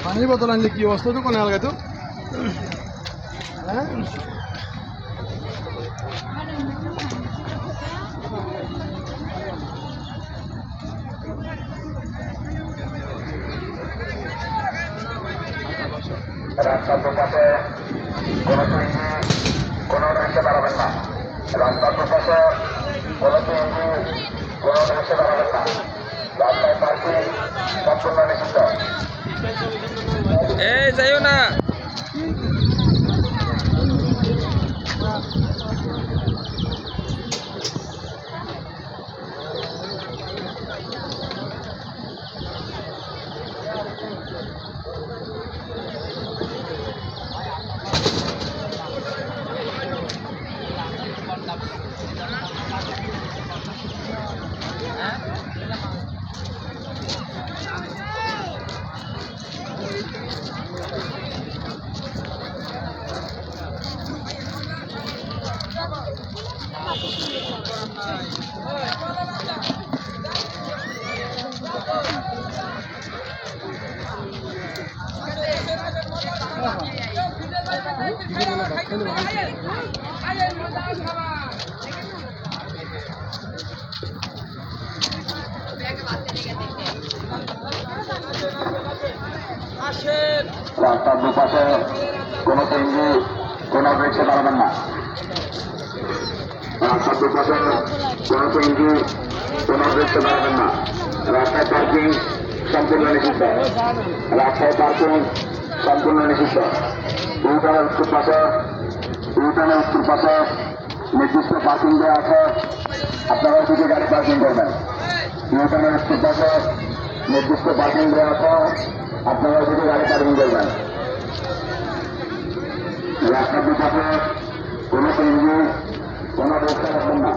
পানির বোতল আনলে কি অবস্থা তো কোনে আলগায় তো হ্যাঁ রাস্তার দুপাশে কোনো ট্রেনে কোনো রিক্সা দাঁড়াবেন না। রাস্তার দুপাশে কোনো ট্রেনে কোনো রিক্সা দাঁড়াবেন না। রাস্তায় পার্কিং সম্পূর্ণ নিষিদ্ধ। এই যাইও না। রাস্তার দুপাশে কোনো ট্রেনে কোনো রিক্সা দাঁড়াবেন না। রাস্তার দুপাশে কোনো ট্রেনে কোনো রিক্সা দাঁড়াবেন না। রাস্তায় পার্কিং সম্পূর্ণ নিষিদ্ধ। রাস্তায় পার্কিং সম্পূর্ণ নিষিদ্ধ। ইউটার্নের উত্তর পাশে নির্দিষ্ট পার্কিং দেওয়া আছে। আপনারা ওদিকে গাড়ি পার্কিং করবেন। ইউটার্নের উত্তর পাশে নির্দিষ্ট পার্কিং দেওয়া আছে। আপনারা ওদিকে গাড়ি পার্কিং করবেন। রাস্তার দুপাশে কোনো ট্রেনে কোনো রিক্সা রাখবেন না।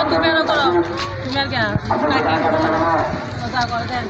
তুমি আর করো তুমি আর কেন কথা করে দেন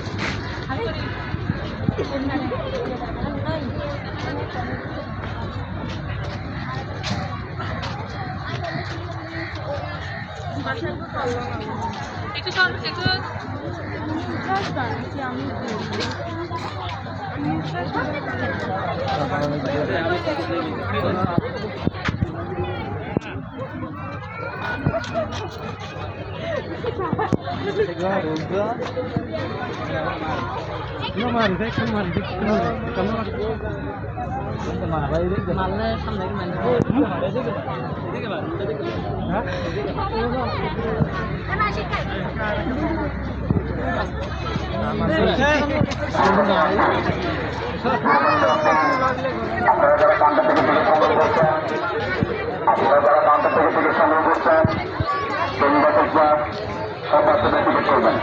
আপনারা যারা কাউন্টার থেকে টিকিট সংগ্রহ করছেন, তিন বছর ক্লাস সব বাচ্চাদের টিকিট করবেন।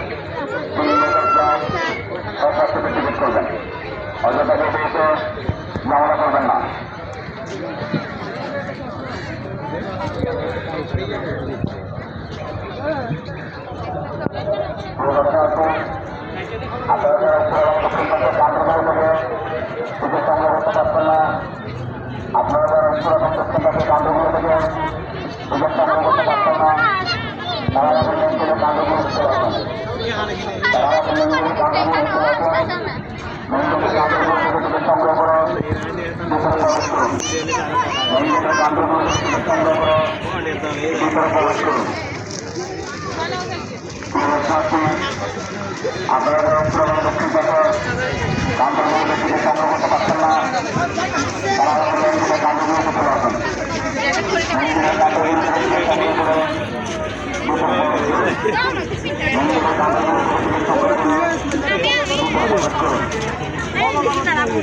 3 বছর ক্লাস সশস্ত্র টিকিট করবেন। অযথা গেটে এসে ঝামেলা করবেন না। আপনারা কাণ্ডগুলো থেকে সুযোগ সংগ্রহ করতে পারছেন না, তারা কাণ্ডগুলো করতে পারছেন। সংগ্রহ করে প্রবেশ করুন। কাণ্ডগুলো সংগ্রহ করে প্রবেশ করুন। আপনারা দক্ষিণ পাশে কাণ্ডগুলো থেকে সংগ্রহ করতে পারছেন না, তারা কাণ্ডগুলো করতে পারছেন। আমি